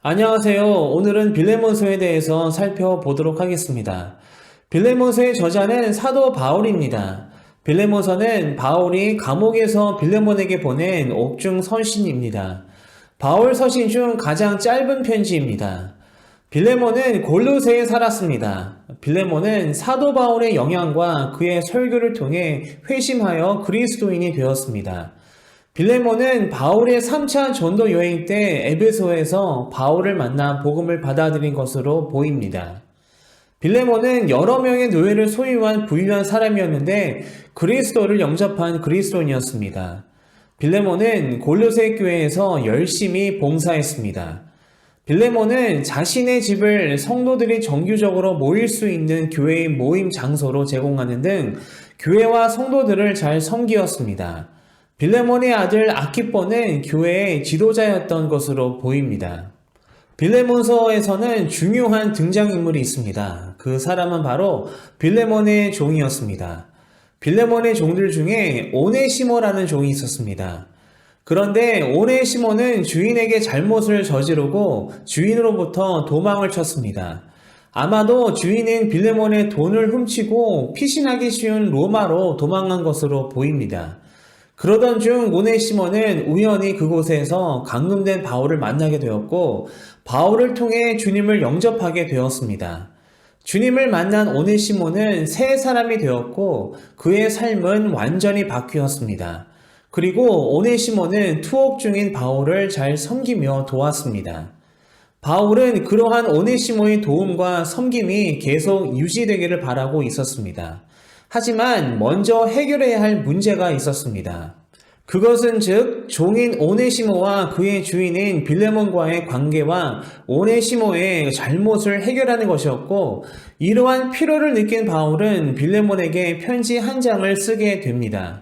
안녕하세요. 오늘은 빌레몬서에 대해서 살펴보도록 하겠습니다. 빌레몬서의 저자는 사도 바울입니다. 빌레몬서는 바울이 감옥에서 빌레몬에게 보낸 옥중 서신입니다. 바울 서신 중 가장 짧은 편지입니다. 빌레몬은 골로새에 살았습니다. 빌레몬은 사도 바울의 영향과 그의 설교를 통해 회심하여 그리스도인이 되었습니다. 빌레몬은 바울의 3차 전도 여행 때 에베소에서 바울을 만나 복음을 받아들인 것으로 보입니다. 빌레몬은 여러 명의 노예를 소유한 부유한 사람이었는데 그리스도를 영접한 그리스도인이었습니다. 빌레몬은 골로새 교회에서 열심히 봉사했습니다. 빌레몬은 자신의 집을 성도들이 정규적으로 모일 수 있는 교회의 모임 장소로 제공하는 등 교회와 성도들을 잘 섬기었습니다. 빌레몬의 아들 아키뽀는 교회의 지도자였던 것으로 보입니다. 빌레몬서에서는 중요한 등장인물이 있습니다. 그 사람은 바로 빌레몬의 종이었습니다. 빌레몬의 종들 중에 오네시모라는 종이 있었습니다. 그런데 오네시모는 주인에게 잘못을 저지르고 주인으로부터 도망을 쳤습니다. 아마도 주인은 빌레몬의 돈을 훔치고 피신하기 쉬운 로마로 도망간 것으로 보입니다. 그러던 중 오네시모는 우연히 그곳에서 감금된 바울을 만나게 되었고 바울을 통해 주님을 영접하게 되었습니다. 주님을 만난 오네시모는 새 사람이 되었고 그의 삶은 완전히 바뀌었습니다. 그리고 오네시모는 투옥 중인 바울을 잘 섬기며 도왔습니다. 바울은 그러한 오네시모의 도움과 섬김이 계속 유지되기를 바라고 있었습니다. 하지만 먼저 해결해야 할 문제가 있었습니다. 그것은 즉 종인 오네시모와 그의 주인인 빌레몬과의 관계와 오네시모의 잘못을 해결하는 것이었고 이러한 필요를 느낀 바울은 빌레몬에게 편지 한 장을 쓰게 됩니다.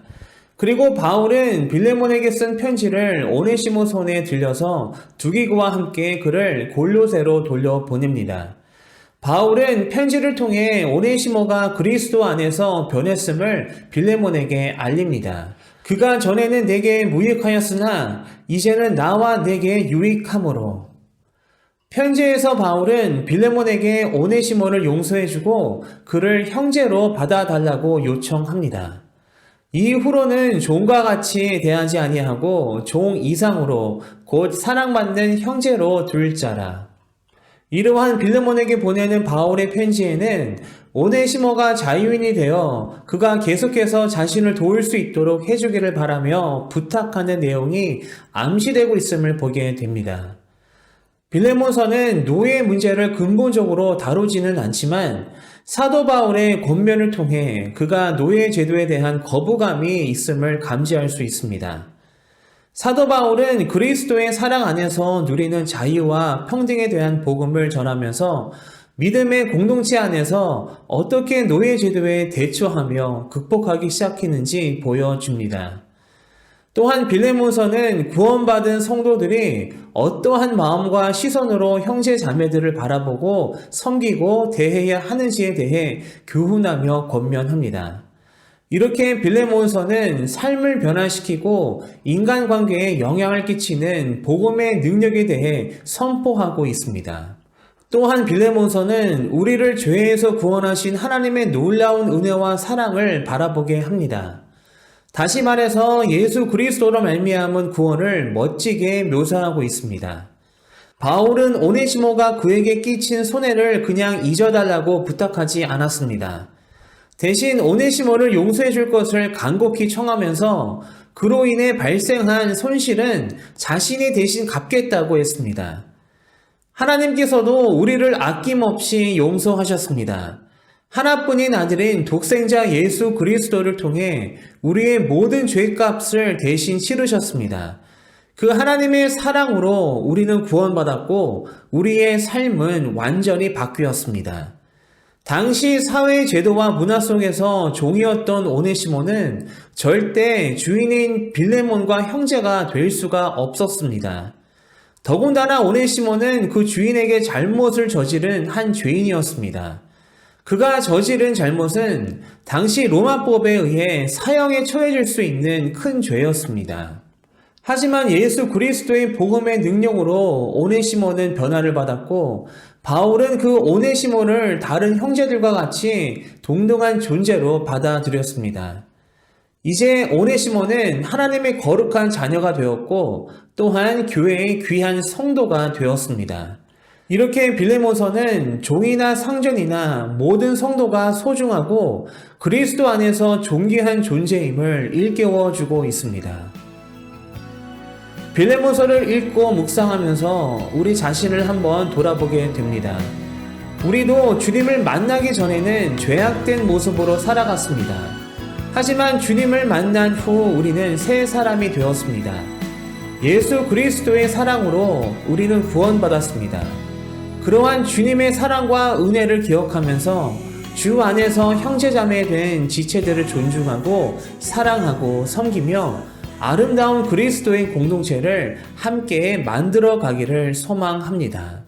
그리고 바울은 빌레몬에게 쓴 편지를 오네시모 손에 들려서 두기고와 함께 그를 골로새로 돌려보냅니다. 바울은 편지를 통해 오네시모가 그리스도 안에서 변했음을 빌레몬에게 알립니다. 그가 전에는 내게 무익하였으나 이제는 나와 내게 유익함으로. 편지에서 바울은 빌레몬에게 오네시모를 용서해주고 그를 형제로 받아달라고 요청합니다. 이후로는 종과 같이 대하지 아니하고 종 이상으로 곧 사랑받는 형제로 둘 자라. 이러한 빌레몬에게 보내는 바울의 편지에는 오네시모가 자유인이 되어 그가 계속해서 자신을 도울 수 있도록 해주기를 바라며 부탁하는 내용이 암시되고 있음을 보게 됩니다. 빌레몬서는 노예 문제를 근본적으로 다루지는 않지만 사도 바울의 권면을 통해 그가 노예 제도에 대한 거부감이 있음을 감지할 수 있습니다. 사도 바울은 그리스도의 사랑 안에서 누리는 자유와 평등에 대한 복음을 전하면서 믿음의 공동체 안에서 어떻게 노예 제도에 대처하며 극복하기 시작했는지 보여줍니다. 또한 빌레몬서는 구원받은 성도들이 어떠한 마음과 시선으로 형제 자매들을 바라보고 섬기고 대해야 하는지에 대해 교훈하며 권면합니다. 이렇게 빌레몬서는 삶을 변화시키고 인간관계에 영향을 끼치는 복음의 능력에 대해 선포하고 있습니다. 또한 빌레몬서는 우리를 죄에서 구원하신 하나님의 놀라운 은혜와 사랑을 바라보게 합니다. 다시 말해서 예수 그리스도로 말미암은 구원을 멋지게 묘사하고 있습니다. 바울은 오네시모가 그에게 끼친 손해를 그냥 잊어달라고 부탁하지 않았습니다. 대신 오네시모를 용서해 줄 것을 간곡히 청하면서 그로 인해 발생한 손실은 자신이 대신 갚겠다고 했습니다. 하나님께서도 우리를 아낌없이 용서하셨습니다. 하나뿐인 아들인 독생자 예수 그리스도를 통해 우리의 모든 죄값을 대신 치르셨습니다. 그 하나님의 사랑으로 우리는 구원받았고 우리의 삶은 완전히 바뀌었습니다. 당시 사회 제도와 문화 속에서 종이었던 오네시모는 절대 주인인 빌레몬과 형제가 될 수가 없었습니다. 더군다나 오네시모는 그 주인에게 잘못을 저지른 한 죄인이었습니다. 그가 저지른 잘못은 당시 로마법에 의해 사형에 처해질 수 있는 큰 죄였습니다. 하지만 예수 그리스도의 복음의 능력으로 오네시모는 변화를 받았고 바울은 그 오네시모를 다른 형제들과 같이 동등한 존재로 받아들였습니다. 이제 오네시모는 하나님의 거룩한 자녀가 되었고 또한 교회의 귀한 성도가 되었습니다. 이렇게 빌레몬서는 종이나 상전이나 모든 성도가 소중하고 그리스도 안에서 존귀한 존재임을 일깨워주고 있습니다. 빌레몬서를 읽고 묵상하면서 우리 자신을 한번 돌아보게 됩니다. 우리도 주님을 만나기 전에는 죄악된 모습으로 살아갔습니다. 하지만 주님을 만난 후 우리는 새 사람이 되었습니다. 예수 그리스도의 사랑으로 우리는 구원받았습니다. 그러한 주님의 사랑과 은혜를 기억하면서 주 안에서 형제자매 된 지체들을 존중하고 사랑하고 섬기며 아름다운 그리스도의 공동체를 함께 만들어 가기를 소망합니다.